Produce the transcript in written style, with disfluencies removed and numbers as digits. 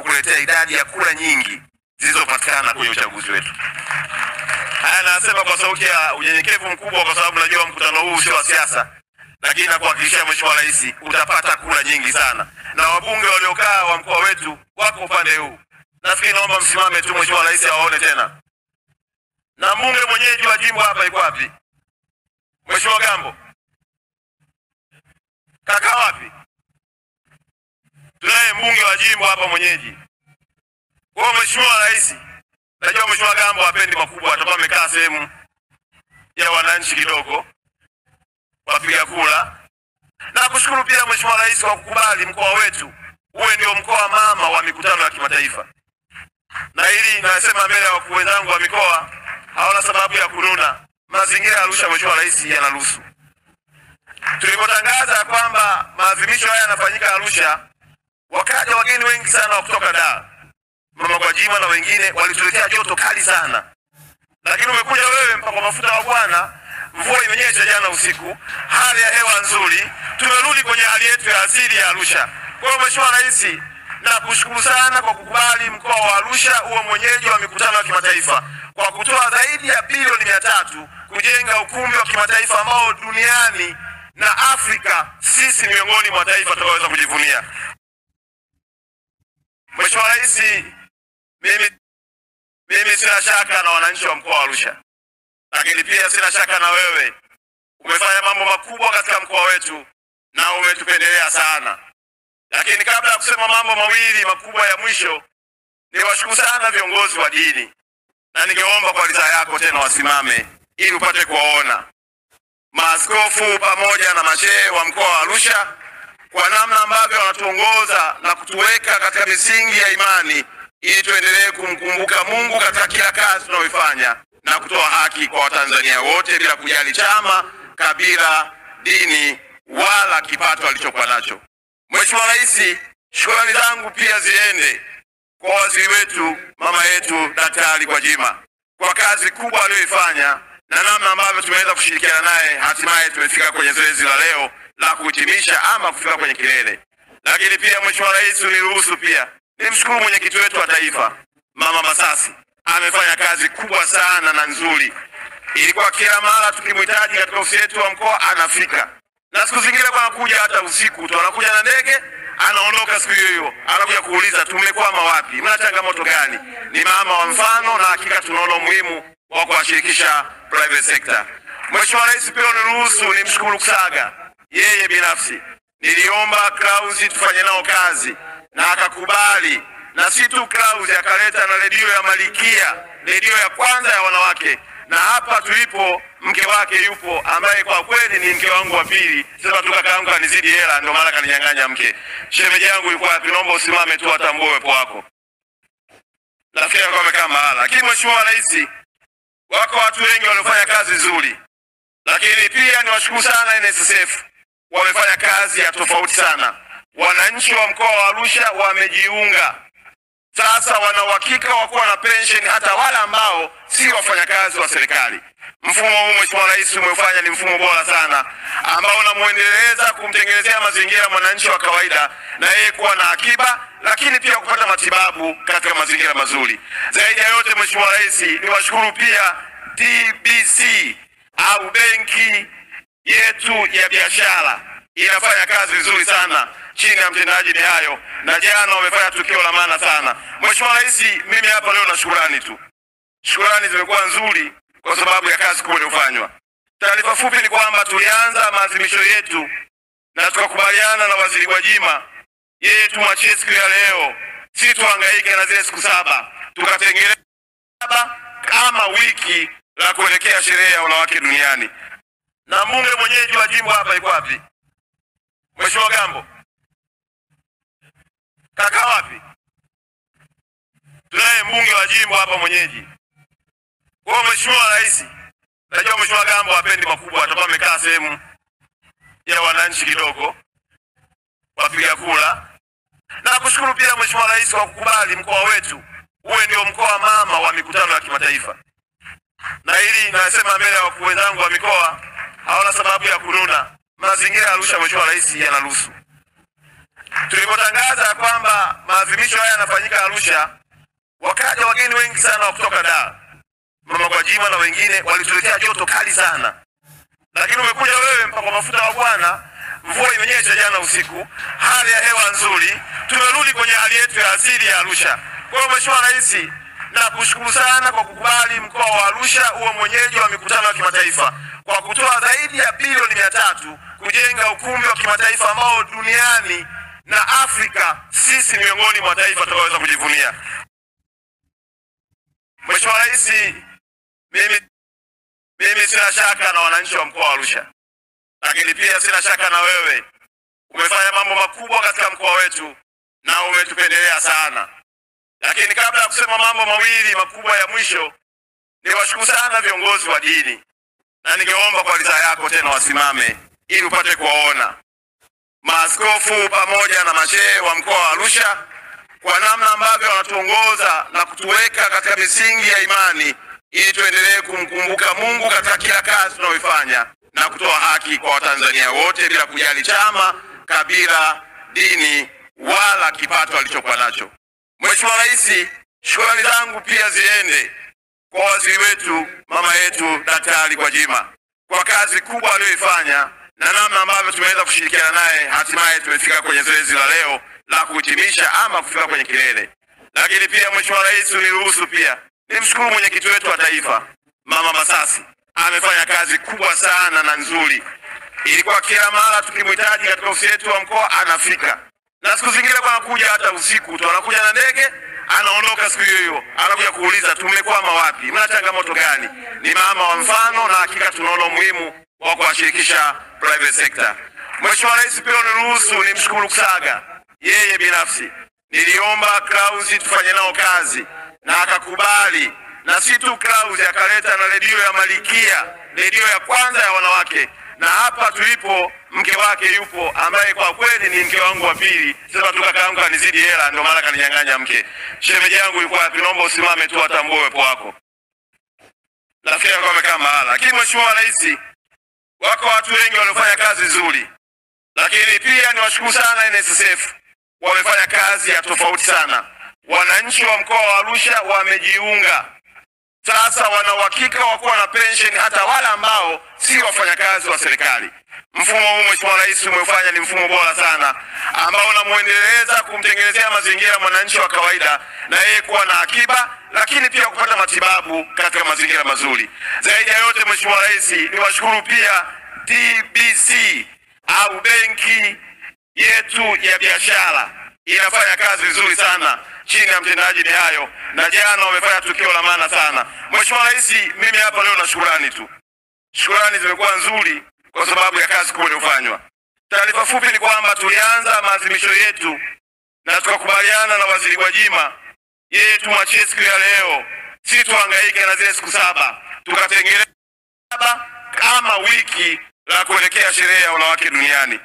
kukuletea idadi ya kura nyingi zilizopatikana kwenye uchaguzi wetu. Haya nasema kwa sauti ya unyenyekevu mkubwa, kwa sababu najua mkutano huu sio wa siasa, lakini nakuhakikishia Mheshimiwa Rais utapata kura nyingi sana, na wabunge waliokaa wa mkoa wetu wako upande huu. Nafikiri naomba msimame tu Mheshimiwa Rais awaone tena. Na mbunge mwenyeji wa jimbo hapa yuko wapi? Mheshimiwa Gambo. Kaka wapi? Tunaye mbunge wa jimbo hapa mwenyeji. Kwa Mheshimiwa Rais, najua Mheshimiwa Gambo hapendi makubwa, atakuwa amekaa sehemu ya wananchi kidogo wapiga kura. Na kushukuru pia Mheshimiwa Rais kwa kukubali mkoa wetu uwe ndio mkoa mama wa mikutano ya kimataifa. Na hili nasema mbele ya wakuu wenzangu wa mikoa, hawana sababu ya kununa. Mazingira ya Arusha Mheshimiwa Rais yanaruhusu. Tulipotangaza kwamba maadhimisho haya yanafanyika Arusha, wakaja wageni wengi sana wa kutoka Dar. Mama Gwajima na wengine walituletea joto kali sana. Lakini umekuja wewe mpaka mafuta wa Bwana, mvua imenyesha jana usiku, hali ya hewa nzuri, tumerudi kwenye hali yetu ya asili ya Arusha. Kwa hiyo Mheshimiwa Rais, nakushukuru sana kwa kukubali mkoa wa Arusha uwe mwenyeji wa mikutano ya kimataifa, kwa kutoa zaidi ya bilioni 300 kujenga ukumbi wa kimataifa ambao duniani na Afrika sisi miongoni mwa taifa tutaweza kujivunia. Mheshimiwa Rais, mimi sina shaka na wananchi wa mkoa wa Arusha, lakini pia sina shaka na wewe. Umefanya mambo makubwa katika mkoa wetu na umetupendelea sana. Lakini kabla ya kusema mambo mawili makubwa ya mwisho, niwashukuru sana viongozi wa dini, na ningeomba kwa ridhaa yako tena wasimame ili upate kuwaona maaskofu pamoja na mashehe wa mkoa wa Arusha kwa namna ambavyo wanatuongoza na kutuweka katika misingi ya imani, ili tuendelee kumkumbuka Mungu katika kila kazi tunayoifanya na kutoa haki kwa Watanzania wote bila kujali chama, kabila, dini wala kipato alichokuwa nacho. Mheshimiwa Rais, shukrani zangu pia ziende kwa waziri wetu mama yetu Daktari Gwajima kwa kazi kubwa aliyoifanya na namna ambavyo tumeweza kushirikiana naye, hatimaye tumefika kwenye zoezi la leo la kuhitimisha ama kufika kwenye kilele. Lakini pia Mheshimiwa Rais, uniruhusu pia nimshukuru mwenyekiti wetu wa taifa Mama Masasi, amefanya kazi kubwa sana na nzuri. Ilikuwa kila mara tukimhitaji katika ofisi yetu wa mkoa anafika, na siku zingine kwa anakuja hata usiku tu, anakuja na ndege anaondoka siku hiyo, anakuja kuuliza tumekwama wapi, mna changamoto gani. Ni mama wa mfano, na hakika tunaona umuhimu wa kuwashirikisha private sector. Mheshimiwa Rais, pia uniruhusu nimshukuru Kusaga, yeye binafsi niliomba Clouds tufanye nao kazi na akakubali, na si tu Clouds, akaleta na redio ya Malikia, redio ya kwanza ya wanawake, na hapa tulipo mke wake yupo, ambaye kwa kweli ni mke wangu wa pili. Sasa tu kaka yangu anizidi hela, ndio maana kaninyang'anya mke. Shemeji yangu yuko wapi? Naomba usimame tu atambue uwepo wako. Nafikiri kwa amekaa mahala. Lakini Mheshimiwa Rais, wako watu wengi waliofanya kazi nzuri, lakini pia niwashukuru sana NSSF, wamefanya kazi ya tofauti sana. Wananchi wa mkoa wa Arusha wamejiunga sasa, wana uhakika wa kuwa na pension hata wale ambao si wafanyakazi wa serikali. Mfumo huu Mheshimiwa Rais umefanya ni mfumo bora sana, ambao unamuendeleza kumtengenezea mazingira mwananchi wa kawaida na yeye kuwa na akiba, lakini pia kupata matibabu katika mazingira mazuri. Zaidi ya yote Mheshimiwa Rais, niwashukuru pia TBC au benki yetu ya biashara, inafanya kazi nzuri sana chini ya mtendaji Mihayo, na jana wamefanya tukio la maana sana. Mheshimiwa Rais, mimi hapa leo na shukrani tu. Shukrani zimekuwa nzuri kwa sababu ya kazi kubwa iliyofanywa. Taarifa fupi ni kwamba tulianza maadhimisho yetu na tukakubaliana na Waziri Gwajima, yeye tumwachie siku ya leo, si tuhangaike na zile siku 7, tukatengeneza kama wiki la kuelekea sherehe ya wanawake duniani. Na mbunge mwenyeji wa jimbo hapa yuko wapi? Mheshimiwa Gambo. Kaka wapi? Tunaye mbunge wa jimbo hapa mwenyeji. Kwa Mheshimiwa Rais, najua Mheshimiwa Gambo hapendi makubwa, atakuwa amekaa sehemu ya wananchi kidogo wapiga kura. Na kushukuru pia Mheshimiwa Rais kwa kukubali mkoa wetu uwe ndio mkoa mama wa mikutano ya kimataifa. Na hili nasema mbele ya wakuu wenzangu wa mikoa, hawana sababu ya kununa. Mazingira ya Arusha Mheshimiwa Rais yanaruhusu. tulipotangaza kwamba maadhimisho haya yanafanyika Arusha, wakaja wageni wengi sana wa kutoka Dar. Mama Gwajima na wengine walituletea joto kali sana. Lakini umekuja wewe mpaka mafuta wa Bwana, mvua imenyesha jana usiku, hali ya hewa nzuri, tumerudi kwenye hali yetu ya asili ya Arusha. Kwa hiyo Mheshimiwa Rais, nakushukuru sana kwa kukubali mkoa wa Arusha uwe mwenyeji wa mikutano ya kimataifa kwa kutoa zaidi ya bilioni 300 kujenga ukumbi wa kimataifa ambao duniani na Afrika sisi miongoni mwa taifa tutaweza kujivunia. Mheshimiwa Rais, mimi sina shaka na wananchi wa mkoa wa Arusha. Lakini pia sina shaka na wewe. Umefanya mambo makubwa katika mkoa wetu na umetupendelea sana. Lakini kabla ya kusema mambo mawili makubwa ya mwisho, niwashukuru sana viongozi wa dini. Na ningeomba kwa ridhaa yako tena wasimame ili upate kuwaona maaskofu pamoja na mashehe wa mkoa wa Arusha kwa namna ambavyo wanatuongoza na kutuweka katika misingi ya imani ili tuendelee kumkumbuka Mungu katika kila kazi tunayoifanya na kutoa haki kwa Watanzania wote bila kujali chama, kabila, dini wala kipato alichokuwa nacho. Mheshimiwa Rais, shukrani zangu pia ziende kwa waziri wetu mama yetu Daktari Gwajima kwa kazi kubwa aliyoifanya na namna ambavyo tumeweza kushirikiana naye hatimaye tumefika kwenye zoezi la leo la kuhitimisha ama kufika kwenye kilele. Lakini pia Mheshimiwa Rais, uniruhusu pia nimshukuru mwenyekiti wetu wa taifa Mama Masasi. Amefanya kazi kubwa sana na nzuri. Ilikuwa kila mara tukimhitaji katika ofisi yetu wa mkoa anafika. Na siku zingine kwa anakuja hata usiku tu, anakuja na ndege, anaondoka siku hiyo. Anakuja kuuliza tumekwama wapi? Mna changamoto gani? Ni mama wa mfano na hakika tunaona umuhimu wa kuwashirikisha private sector. Mheshimiwa Rais, pia uniruhusu nimshukuru Kusaga. Yeye binafsi niliomba Clouds tufanye nao kazi na akakubali. Na si tu Clouds, akaleta na redio ya Malikia, redio ya kwanza ya wanawake. Na hapa tulipo mke wake yupo ambaye kwa kweli ni mke wangu wa pili. Sasa tukakaangu anizidi hela ndio maana kaninyang'anya mke. Shemeji yangu yuko wapi? Naomba usimame tu atambue uwepo wako. Nafikiri kwa amekaa mahala. Lakini Mheshimiwa Rais, wako watu wengi waliofanya kazi nzuri. Lakini pia niwashukuru sana NSSF. Wamefanya kazi ya tofauti sana. Wananchi wa mkoa wa Arusha wamejiunga. Sasa wana uhakika wa kuwa na pension hata wale ambao si wafanyakazi wa serikali. Mfumo huu Mheshimiwa Rais umefanya ni mfumo bora sana ambao unamuendeleza kumtengenezea mazingira mwananchi wa kawaida na yeye kuwa na akiba, lakini pia kupata matibabu katika mazingira mazuri. Zaidi ya yote Mheshimiwa Rais, niwashukuru pia TBC au benki yetu ya biashara. Inafanya kazi nzuri sana chini ya mtendaji Mihayo na jana wamefanya tukio la maana sana. Mheshimiwa Rais, mimi hapa leo na shukrani tu. Shukrani zimekuwa nzuri kwa sababu ya kazi kubwa iliyofanywa. Taarifa fupi ni kwamba tulianza maadhimisho yetu na tukakubaliana na Waziri Gwajima yeye tumwachie siku ya leo, si tuhangaike na zile siku 7. Tukatengeneza kama wiki la kuelekea sherehe ya wanawake duniani.